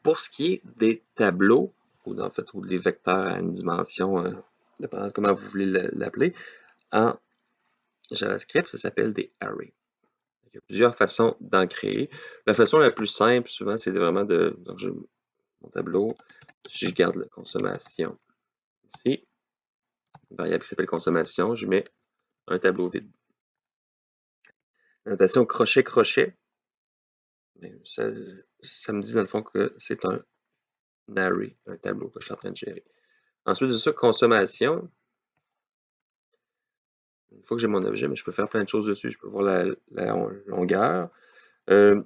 pour ce qui est des tableaux, ou en fait, ou des vecteurs à une dimension, dépendant de comment vous voulez l'appeler, en JavaScript, ça s'appelle des arrays. Il y a plusieurs façons d'en créer. La façon la plus simple, souvent, c'est vraiment de... Donc, j'ai mon tableau, si je garde la consommation ici, une variable qui s'appelle consommation, je mets un tableau vide. La notation crochet-crochet, ça me dit dans le fond que c'est un array, un tableau que je suis en train de gérer. Ensuite de ça, consommation. Une fois que j'ai mon objet, mais je peux faire plein de choses dessus. Je peux voir la longueur. Je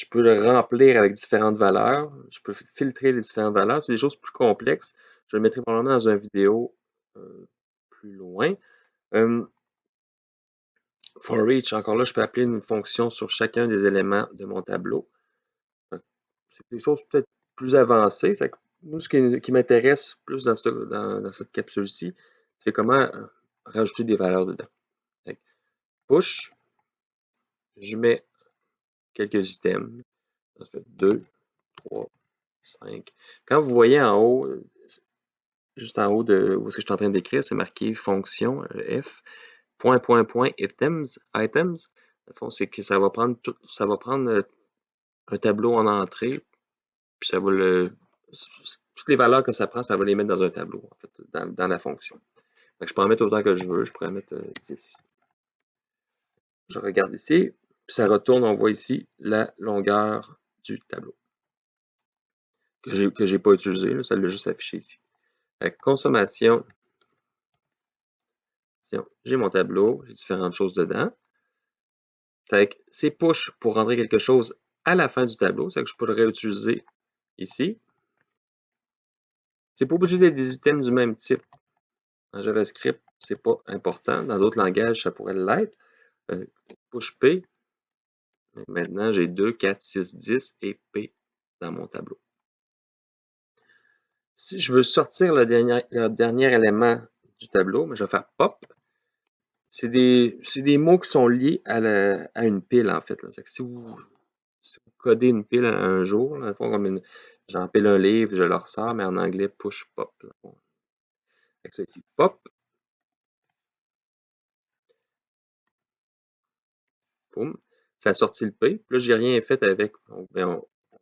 peux le remplir avec différentes valeurs. Je peux filtrer les différentes valeurs. C'est des choses plus complexes. Je le mettrai probablement dans une vidéo plus loin. For each, encore là, je peux appeler une fonction sur chacun des éléments de mon tableau. C'est des choses peut-être plus avancées. Nous, ce qui m'intéresse plus dans cette capsule-ci, c'est comment rajouter des valeurs dedans. Push, je mets quelques items. En fait, 2, 3, 5. Quand vous voyez en haut, juste en haut de où est-ce que je suis en train d'écrire, c'est marqué fonction F, point, items. Au fond, c'est que ça va prendre un tableau en entrée, puis ça va toutes les valeurs que ça prend, ça va les mettre dans un tableau, en fait, dans la fonction. Donc, je peux en mettre autant que je veux, je pourrais en mettre 10. Je regarde ici, puis ça retourne, on voit ici la longueur du tableau que j'ai pas utilisé, ça l'a juste affiché ici. Consommation, j'ai mon tableau, j'ai différentes choses dedans. C'est push pour rentrer quelque chose à la fin du tableau, c'est que je pourrais utiliser ici. C'est pas obligé d'être des items du même type. En JavaScript, c'est pas important. Dans d'autres langages, ça pourrait l'être. Push P. Maintenant, j'ai 2, 4, 6, 10 et P dans mon tableau. Si je veux sortir le dernier élément du tableau, je vais faire pop. C'est des mots qui sont liés à une pile, en fait. Si vous codez une pile un jour, là, comme j'empile un livre, je le ressors, mais en anglais, push pop. Ça ici, pop. Boum. Ça a sorti le P. Puis là, j'ai rien fait avec. On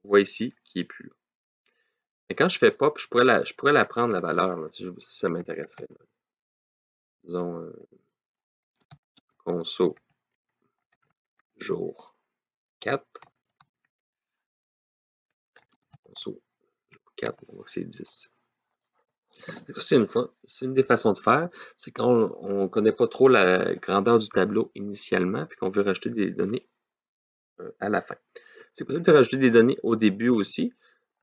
voit ici qu'il n'est plus là. Et quand je fais pop, je pourrais la prendre, la valeur, là, si ça m'intéresserait. Disons, conso jour 4. Conso jour 4, on voit que c'est 10. C'est une des façons de faire. C'est quand on ne connaît pas trop la grandeur du tableau initialement, puis qu'on veut rajouter des données à la fin. C'est possible de rajouter des données au début aussi.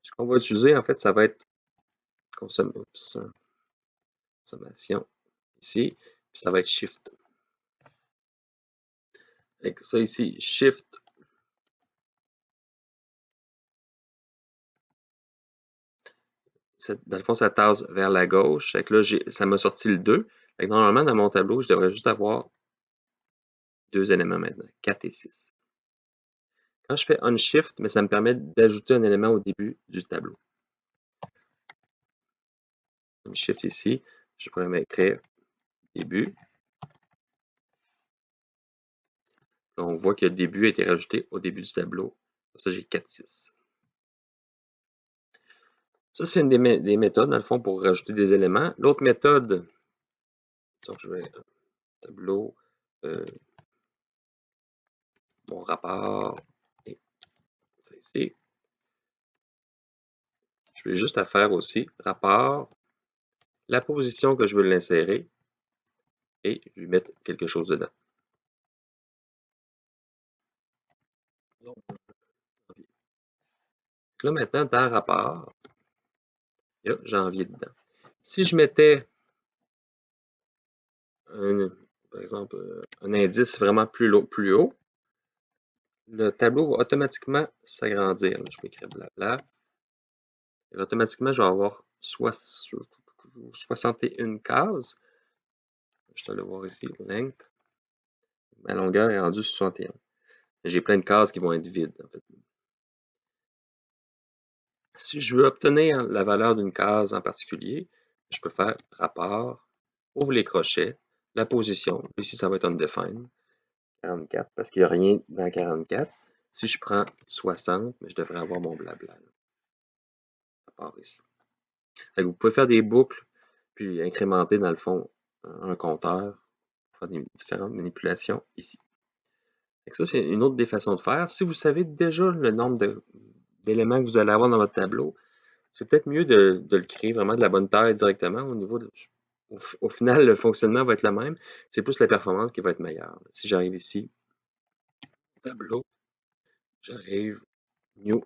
Ce qu'on va utiliser, en fait, ça va être consommation ici, puis ça va être shift. Avec ça ici, shift. Dans le fond, ça tasse vers la gauche. Là, ça m'a sorti le 2. Normalement, dans mon tableau, je devrais juste avoir deux éléments maintenant, 4 et 6. Quand je fais unshift, mais ça me permet d'ajouter un élément au début du tableau. Unshift ici, je pourrais m'écrire début. Là, on voit que le début a été rajouté au début du tableau. Ça, j'ai 4, 6. Ça, c'est une des méthodes, dans le fond, pour rajouter des éléments. L'autre méthode, donc je vais tableau, mon rapport, et ça ici. Je vais juste à faire aussi, rapport, la position que je veux l'insérer, et je vais mettre quelque chose dedans. Là, maintenant, dans rapport, là, janvier dedans. Si je mettais, par exemple, un indice vraiment plus haut, le tableau va automatiquement s'agrandir. Je peux écrire blabla. Et automatiquement, je vais avoir 61 cases. Je te le voir ici, length. Ma longueur est rendue 61. J'ai plein de cases qui vont être vides, en fait. Si je veux obtenir la valeur d'une case en particulier, je peux faire rapport, ouvre les crochets, la position, ici ça va être undefined, 44, parce qu'il n'y a rien dans 44. Si je prends 60, je devrais avoir mon blabla. Rapport ici. Vous pouvez faire des boucles, puis incrémenter dans le fond un compteur, pour faire des différentes manipulations ici. Ça, c'est une autre des façons de faire. Si vous savez déjà le nombre d'éléments que vous allez avoir dans votre tableau, c'est peut-être mieux de le créer vraiment de la bonne taille directement au niveau de. Au final, le fonctionnement va être le même. C'est plus la performance qui va être meilleure. Si j'arrive ici, tableau, j'arrive New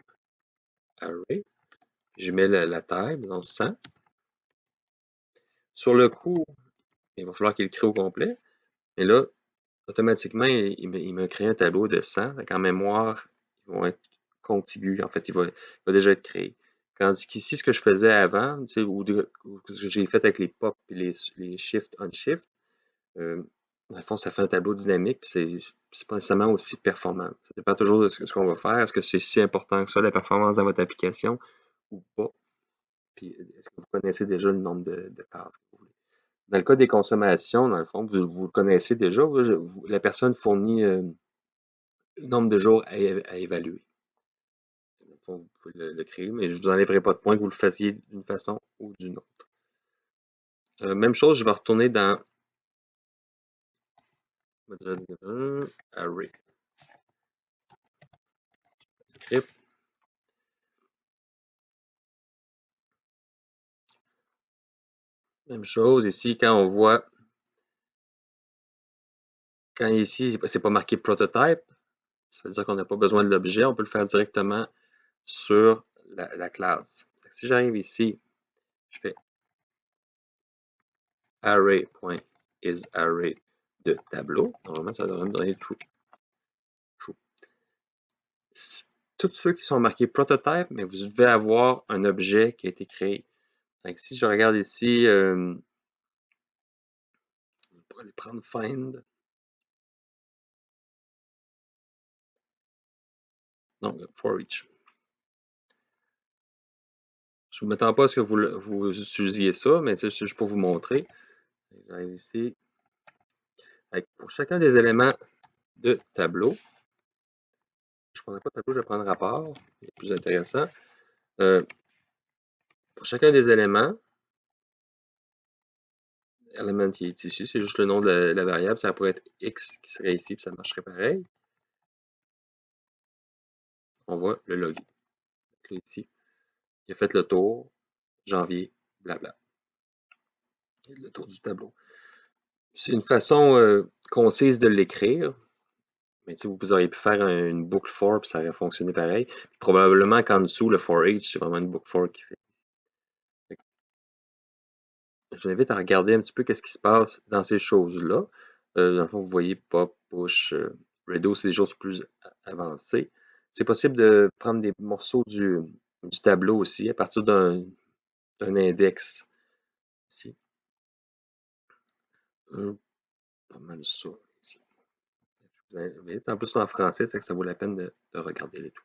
Array, je mets la taille, disons 100. Sur le coup, il va falloir qu'il le crée au complet. Et là, automatiquement, il me crée un tableau de 100. En mémoire, ils vont être contigus. En fait, il va déjà être créé. Tandis qu'ici, ce que je faisais avant, ou que j'ai fait avec les pop et les shift on shift, dans le fond, ça fait un tableau dynamique, puis c'est pas nécessairement aussi performant. Ça dépend toujours de ce qu'on va faire. Est-ce que c'est si important que ça, la performance dans votre application, ou pas? Puis, est-ce que vous connaissez déjà le nombre de cases que vous voulez? Dans le cas des consommations, dans le fond, vous le connaissez déjà. La personne fournit le nombre de jours à évaluer. Dans le fond, vous pouvez le créer, mais je ne vous enlèverai pas de point que vous le fassiez d'une façon ou d'une autre. Même chose, je vais retourner dans array script. Même chose ici, quand on voit, quand ici, c'est pas marqué prototype, ça veut dire qu'on n'a pas besoin de l'objet, on peut le faire directement sur la classe. Si j'arrive ici, je fais array.isArray de tableau. Normalement, ça devrait me donner true. Tous ceux qui sont marqués prototype, mais vous devez avoir un objet qui a été créé. Donc, si je regarde ici, on va aller prendre find. Donc, for each. Je ne m'attends pas à ce que vous utilisiez ça, mais c'est juste pour vous montrer. J'arrive ici. Pour chacun des éléments de tableau, je ne prendrai pas tableau, je vais prendre rapport. C'est plus intéressant. Pour chacun des éléments, l'élément qui est ici, c'est juste le nom de la variable. Ça pourrait être x qui serait ici, puis ça marcherait pareil. On voit le login. Ici, il a fait le tour, janvier, blabla. Le tour du tableau. C'est une façon concise de l'écrire. Mais vous auriez pu faire une boucle for, puis ça aurait fonctionné pareil. Puis probablement qu'en dessous, le for each, c'est vraiment une boucle for qui fait. Je vous invite à regarder un petit peu qu'est-ce qui se passe dans ces choses-là. Dans le fond, vous voyez pop, push, redo, c'est des choses plus avancées. C'est possible de prendre des morceaux du tableau aussi à partir d'un index. Ici. Pas mal ça. Ici. En plus, c'est en français, c'est que ça vaut la peine de regarder les tout.